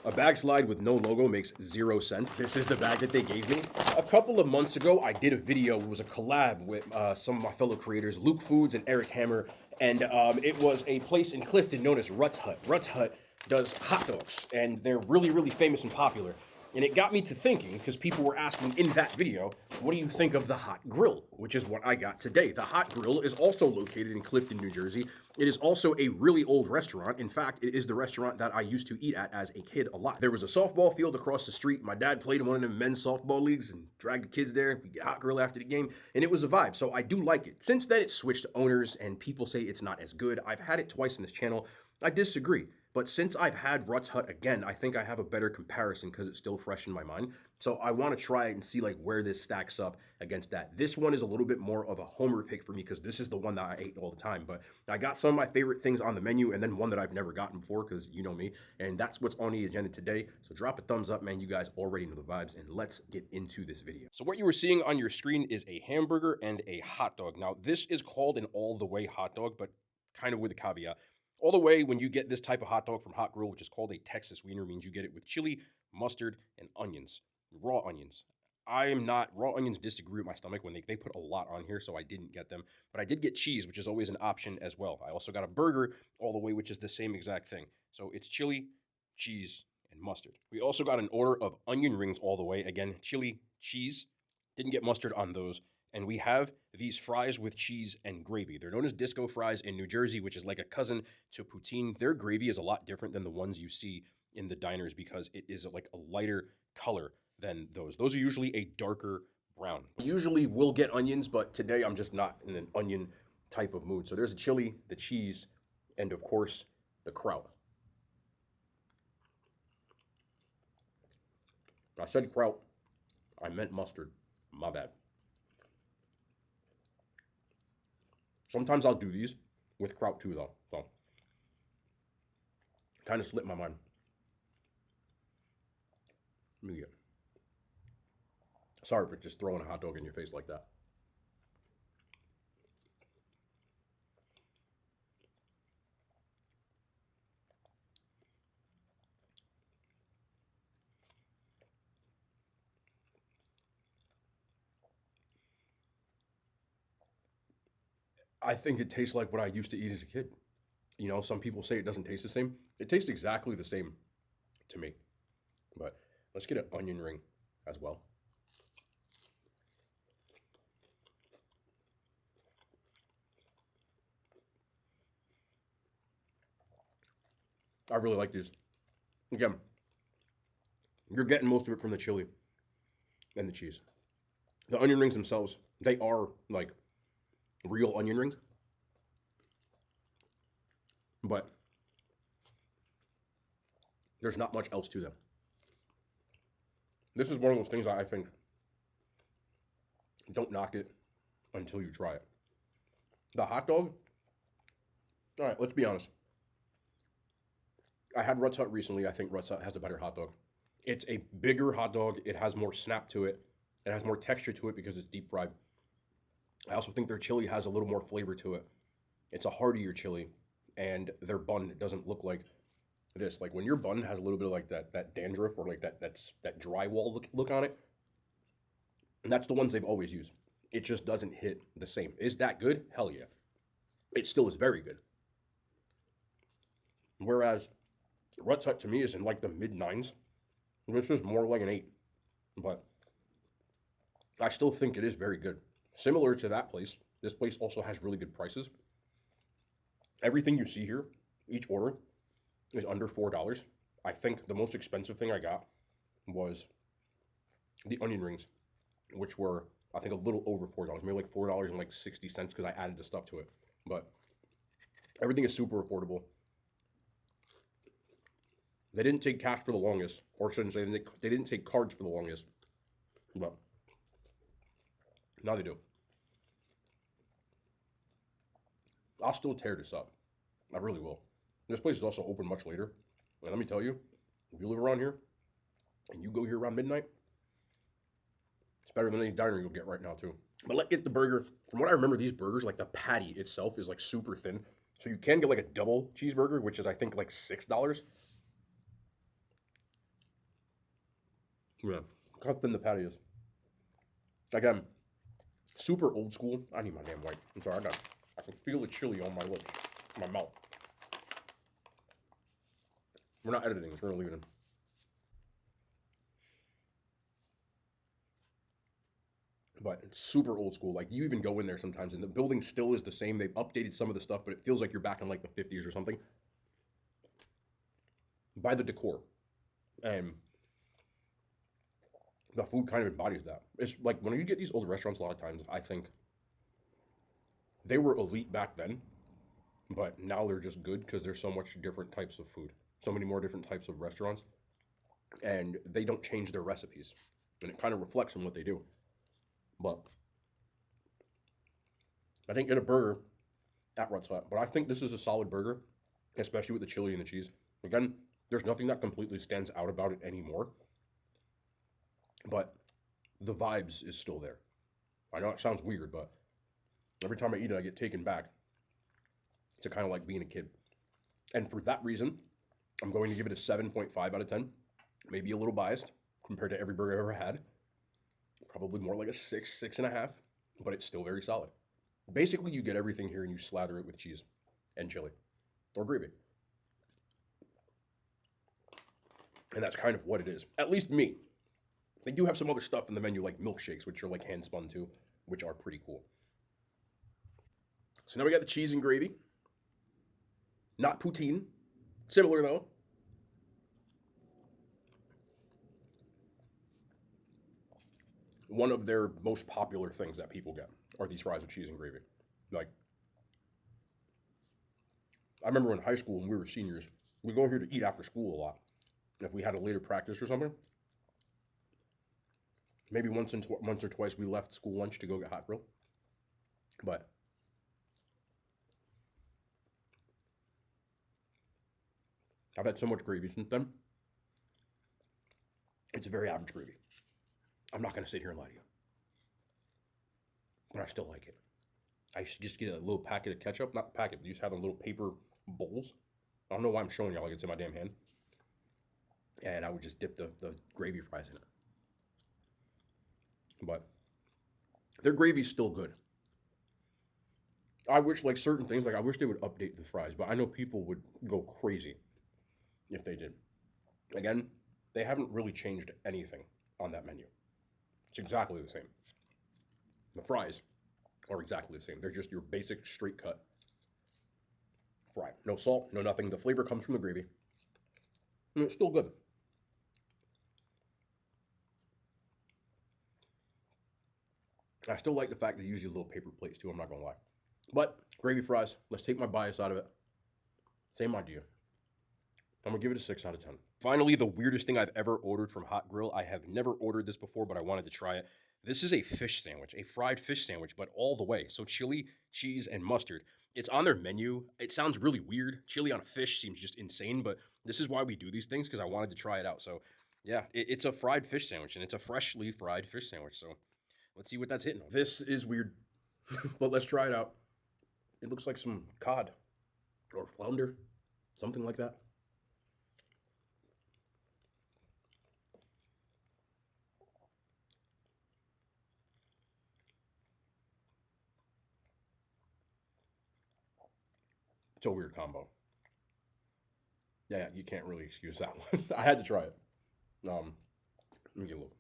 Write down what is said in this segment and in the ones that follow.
A bag slide with no logo makes 0 cents. This is the bag that they gave me. A couple of months ago, I did a video. It was a collab with some of my fellow creators, Luke Foods and Eric Hammer. And it was a place in Clifton known as Rutts Hut. Rutts Hut does hot dogs, and they're really, really famous and popular. And it got me to thinking, because people were asking in that video, what do you think of the Hot Grill? Which is what I got today. The Hot Grill is also located in Clifton, New Jersey. It is also a really old restaurant. In fact, it is the restaurant that I used to eat at as a kid a lot. There was a softball field across the street. My dad played in one of the men's softball leagues and dragged the kids there. We get Hot Grill after the game, and it was a vibe, so I do like it. Since then, it's switched owners, and people say it's not as good. I've had it twice in this channel. I disagree. But since I've had Rutts Hut again, I think I have a better comparison because it's still fresh in my mind. So I want to try it and see like where this stacks up against that. This one is a little bit more of a homer pick for me because this is the one that I ate all the time. But I got some of my favorite things on the menu and then one that I've never gotten before because you know me. And that's what's on the agenda today. So drop a thumbs up, man. You guys already know the vibes. And let's get into this video. So what you were seeing on your screen is a hamburger and a hot dog. Now this is called an all-the-way hot dog, but kind of with a caveat. All the way, when you get this type of hot dog from Hot Grill, which is called a Texas Wiener, means you get it with chili, mustard, and onions, raw onions. Raw onions disagree with my stomach when they put a lot on here, so I didn't get them. But I did get cheese, which is always an option as well. I also got a burger all the way, which is the same exact thing. So it's chili, cheese, and mustard. We also got an order of onion rings all the way. Again, chili, cheese. Didn't get mustard on those. And we have these fries with cheese and gravy. They're known as disco fries in New Jersey, which is like a cousin to poutine. Their gravy is a lot different than the ones you see in the diners because it is like a lighter color than those. Those are usually a darker brown. Usually we'll get onions, but today I'm just not in an onion type of mood. So there's the chili, the cheese, and of course, the kraut. I said kraut. I meant mustard. My bad. Sometimes I'll do these with kraut too, though. So, kind of slipped my mind. Let me get. Sorry for just throwing a hot dog in your face like that. I think it tastes like what I used to eat as a kid. You know, some people say it doesn't taste the same. It tastes exactly the same to me. But let's get an onion ring as well. I really like these. Again, you're getting most of it from the chili and the cheese. The onion rings themselves, they are like real onion rings, but there's not much else to them. This is one of those things that I think don't knock it until you try it. The hot dog, all right, let's be honest. I had Rutts Hut recently. I think Rutts Hut has a better hot dog. It's a bigger hot dog. It has more snap to it. It has more texture to it because it's deep fried. I also think their chili has a little more flavor to it. It's a heartier chili, and their bun doesn't look like this. Like when your bun has a little bit of like that dandruff or like that drywall look on it, and that's the ones they've always used. It just doesn't hit the same. Is that good? Hell yeah. It still is very good. Whereas Rutts Hut to me is in like the mid-9s. This is more like an 8, but I still think it is very good. Similar to that place, this place also has really good prices. Everything you see here, each order, is under $4. I think the most expensive thing I got was the onion rings, which were, I think, a little over $4. Maybe like $4.60 because I added the stuff to it. But everything is super affordable. They didn't take cash for the longest, or I shouldn't say they didn't take cards for the longest, but now they do. I'll still tear this up. I really will. This place is also open much later. And let me tell you, if you live around here and you go here around midnight, it's better than any diner you'll get right now too. But let's get the burger. From what I remember, these burgers, like the patty itself is like super thin. So you can get like a double cheeseburger, which is I think like $6. Yeah. How thin the patty is. Again, super old school. I need my damn wipe. I'm sorry, I can feel the chili on my lips, my mouth. We're not editing this, we're gonna leave it in. But it's super old school. Like you even go in there sometimes and the building still is the same. They've updated some of the stuff, but it feels like you're back in like the 50s or something. By the decor. And the food kind of embodies that. It's like when you get these old restaurants, a lot of times I think they were elite back then, but now they're just good because there's so much different types of food, so many more different types of restaurants, and they don't change their recipes, and it kind of reflects on what they do. But I didn't get a burger at Rutts Hut, but I think this is a solid burger, especially with the chili and the cheese. Again, there's nothing that completely stands out about it anymore, but the vibes is still there. I know it sounds weird, but every time I eat it, I get taken back to kind of like being a kid. And for that reason, I'm going to give it a 7.5 out of 10. Maybe a little biased compared to every burger I've ever had. Probably more like a 6, 6.5, but it's still very solid. Basically, you get everything here and you slather it with cheese and chili or gravy. And that's kind of what it is. At least me. They do have some other stuff in the menu like milkshakes, which are like hand spun too, which are pretty cool. So now we got the cheese and gravy. Not poutine. Similar though. One of their most popular things that people get are these fries with cheese and gravy. Like, I remember in high school when we were seniors, we'd go here to eat after school a lot. If we had a later practice or something, maybe once or twice we left school lunch to go get hot grill. But I've had so much gravy since then. It's a very average gravy. I'm not going to sit here and lie to you. But I still like it. I used to just get a little packet of ketchup. Not packet, but you used to have them little paper bowls. I don't know why I'm showing y'all like it's in my damn hand. And I would just dip the gravy fries in it. But their gravy's still good. I wish, like certain things, like I wish they would update the fries, but I know people would go crazy if they did. Again, they haven't really changed anything on that menu. It's exactly the same. The fries are exactly the same. They're just your basic straight cut fry. No salt, no nothing. The flavor comes from the gravy. And it's still good. I still like the fact that you use these little paper plates too, I'm not gonna lie. But gravy fries, let's take my bias out of it. Same idea. I'm gonna give it a 6 out of 10. Finally, the weirdest thing I've ever ordered from Hot Grill. I have never ordered this before, but I wanted to try it. This is a fish sandwich, a fried fish sandwich, but all the way. So chili, cheese, and mustard. It's on their menu. It sounds really weird. Chili on a fish seems just insane, but this is why we do these things, because I wanted to try it out. So yeah, it's a fried fish sandwich, and it's a freshly fried fish sandwich. So let's see what that's hitting on. This is weird, but let's try it out. It looks like some cod or flounder, something like that. It's a weird combo. Yeah, you can't really excuse that one. I had to try it. Let me get a look.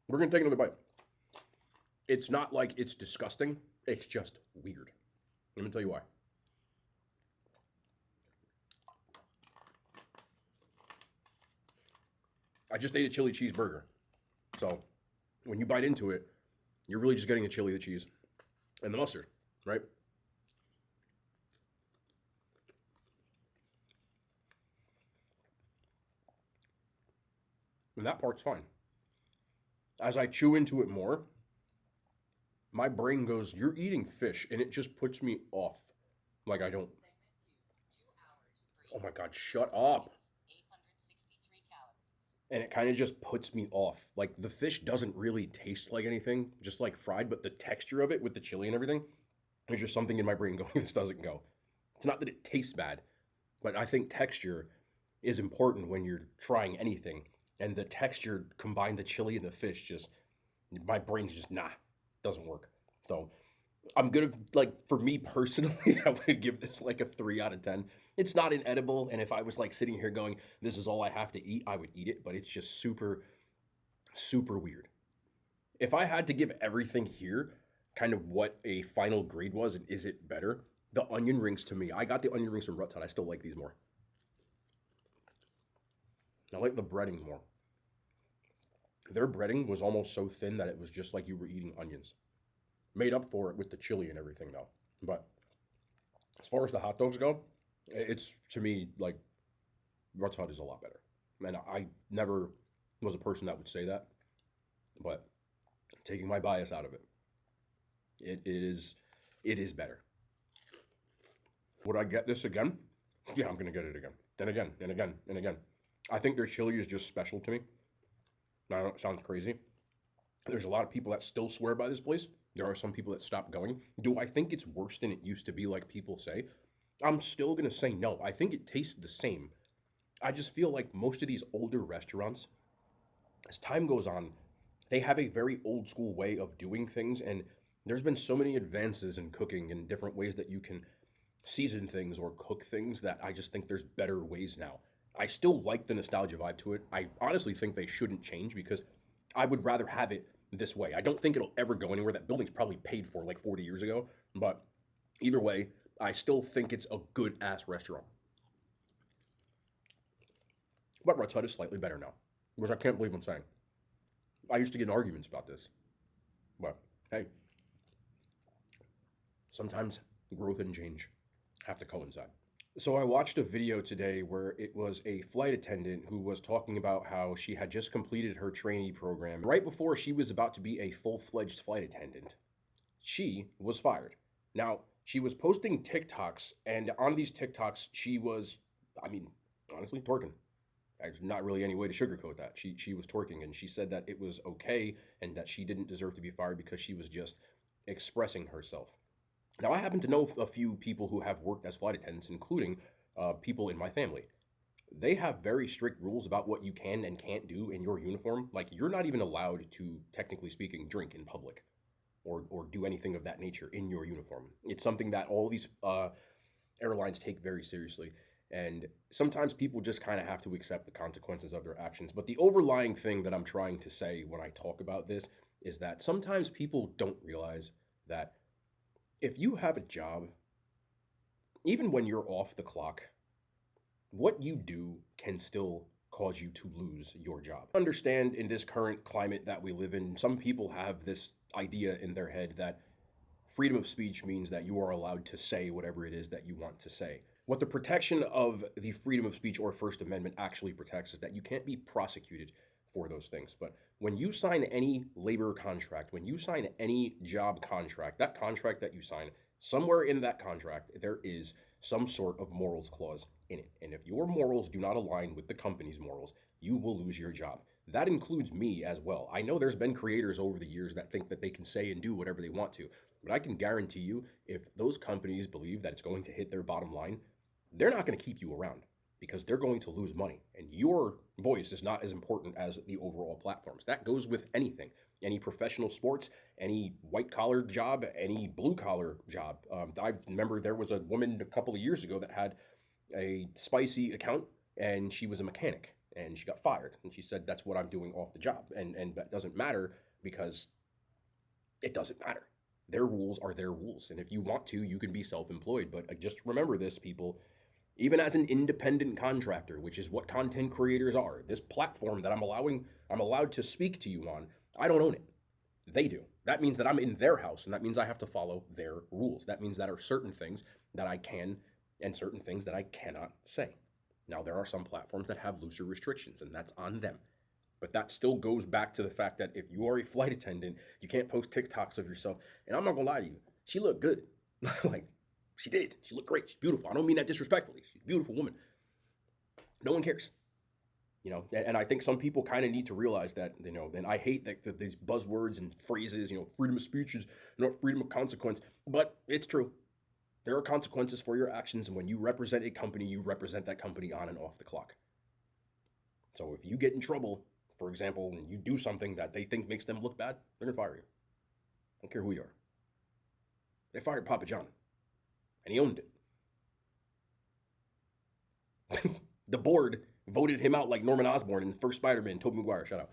We're gonna take another bite. It's not like it's disgusting. It's just weird. Let me tell you why. I just ate a chili cheeseburger. So when you bite into it, you're really just getting the chili, the cheese, and the mustard, right? And that part's fine. As I chew into it more, my brain goes, "You're eating fish," and it just puts me off. Like I don't. Oh my God, shut up. And it kind of just puts me off. Like the fish doesn't really taste like anything, just like fried, but the texture of it with the chili and everything, there's just something in my brain going, this doesn't go. It's not that it tastes bad, but I think texture is important when you're trying anything. And the texture combined the chili and the fish just my brain's just nah, doesn't work. So I'm gonna like for me personally, I would give this like a 3 out of 10. It's not inedible, and if I was like sitting here going, "This is all I have to eat," I would eat it. But it's just super, super weird. If I had to give everything here, kind of what a final grade was, and is it better? The onion rings to me. I got the onion rings from Rutts Hut. I still like these more. I like the breading more. Their breading was almost so thin that it was just like you were eating onions. Made up for it with the chili and everything though. But as far as the hot dogs go, it's to me like Rutts Hut is a lot better. And I never was a person that would say that, but taking my bias out of it, it is better. Would I get this again? Yeah, I'm gonna get it again. Then again, and again, and again. I think their chili is just special to me. Now, I know it sounds crazy. There's a lot of people that still swear by this place. There are some people that stopped going. Do I think it's worse than it used to be, like people say? I'm still gonna say no. I think it tastes the same. I just feel like most of these older restaurants, as time goes on, they have a very old school way of doing things, and there's been so many advances in cooking and different ways that you can season things or cook things that I just think there's better ways now. I still like the nostalgia vibe to it. I honestly think they shouldn't change because I would rather have it this way. I don't think it'll ever go anywhere. That building's probably paid for like 40 years ago, but either way, I still think it's a good ass restaurant. But Rutts Hut is slightly better now, which I can't believe I'm saying. I used to get in arguments about this, but hey, sometimes growth and change have to coincide. So I watched a video today where it was a flight attendant who was talking about how she had just completed her trainee program. Right before she was about to be a full-fledged flight attendant, she was fired. Now, she was posting TikToks, and on these TikToks, she was, I mean, honestly, twerking. There's not really any way to sugarcoat that. She was twerking, and she said that it was okay and that she didn't deserve to be fired because she was just expressing herself. Now, I happen to know a few people who have worked as flight attendants, including people in my family. They have very strict rules about what you can and can't do in your uniform. Like, you're not even allowed to, technically speaking, drink in public or do anything of that nature in your uniform. It's something that all these airlines take very seriously. And sometimes people just kind of have to accept the consequences of their actions. But the overlying thing that I'm trying to say when I talk about this is that sometimes people don't realize that if you have a job, even when you're off the clock, what you do can still cause you to lose your job. Understand in this current climate that we live in, some people have this idea in their head that freedom of speech means that you are allowed to say whatever it is that you want to say. What the protection of the freedom of speech or First Amendment actually protects is that you can't be prosecuted for those things. But when you sign any labor contract, when you sign any job contract, that contract that you sign, somewhere in that contract, there is some sort of morals clause in it. And if your morals do not align with the company's morals, you will lose your job. That includes me as well. I know there's been creators over the years that think that they can say and do whatever they want to, but I can guarantee you, if those companies believe that it's going to hit their bottom line, they're not going to keep you around because they're going to lose money. And your voice is not as important as the overall platforms. That goes with anything, any professional sports, any white collar job, any blue collar job. I remember there was a woman a couple of years ago that had a spicy account and she was a mechanic and she got fired. And she said, that's what I'm doing off the job. And that doesn't matter because it doesn't matter. Their rules are their rules. And if you want to, you can be self-employed. But just remember this, people. Even as an independent contractor, which is what content creators are, this platform that I'm allowed to speak to you on, I don't own it. They do. That means that I'm in their house, and that means I have to follow their rules. That means that are certain things that I can and certain things that I cannot say. Now, there are some platforms that have looser restrictions, and that's on them. But that still goes back to the fact that if you are a flight attendant, you can't post TikToks of yourself. And I'm not gonna lie to you, she looked good. Like, she did. She looked great. She's beautiful. I don't mean that disrespectfully. She's a beautiful woman. No one cares. And I think some people kind of need to realize that, and I hate that these buzzwords and phrases, freedom of speech is not freedom of consequence, but it's true. There are consequences for your actions, and when you represent a company, you represent that company on and off the clock. So if you get in trouble, for example, and you do something that they think makes them look bad, they're gonna fire you. I don't care who you are. They fired Papa John, and he owned it. The board voted him out like Norman Osborn in the first Spider-Man, Tobey Maguire, shout out.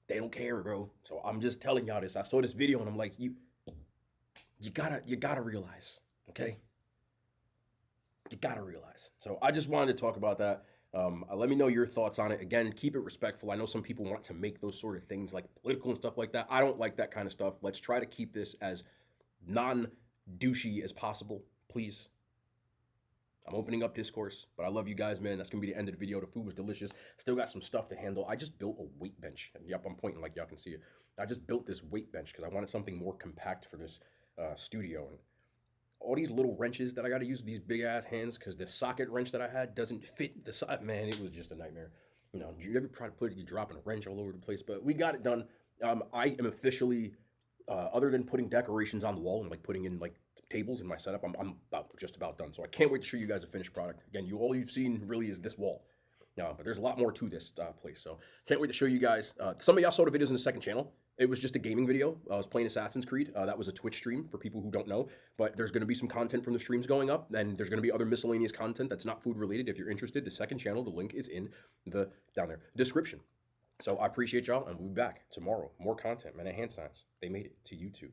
They don't care, bro. So I'm just telling y'all this. I saw this video and I'm like, you gotta realize, okay? You gotta realize. So I just wanted to talk about that. Let me know your thoughts on it. Again, keep it respectful. I know some people want to make those sort of things like political and stuff like that. I don't like that kind of stuff. Let's try to keep this as non-douchey as possible, please. I'm opening up discourse, but I love you guys, man. That's gonna be the end of the video. The food was delicious. Still got some stuff to handle. I just built a weight bench. Yep, I'm pointing like y'all can see it. I just built this weight bench because I wanted something more compact for this studio. And all these little wrenches that I got to use, these big ass hands, because the socket wrench that I had doesn't fit the side. Man, it was just a nightmare. You know, you ever try to put it, you're dropping a wrench all over the place, but we got it done. I am officially, other than putting decorations on the wall and like putting in like tables in my setup, I'm just about done. So I can't wait to show you guys a finished product. Again, all you've seen really is this wall. But there's a lot more to this place. So can't wait to show you guys. Some of y'all saw the videos in the second channel. It was just a gaming video. I was playing Assassin's Creed. That was a Twitch stream for people who don't know. But there's going to be some content from the streams going up. And there's going to be other miscellaneous content that's not food related. If you're interested, the second channel, the link is in the down there description. So I appreciate y'all, and we'll be back tomorrow. More content, man. Hand Science. They made it to YouTube.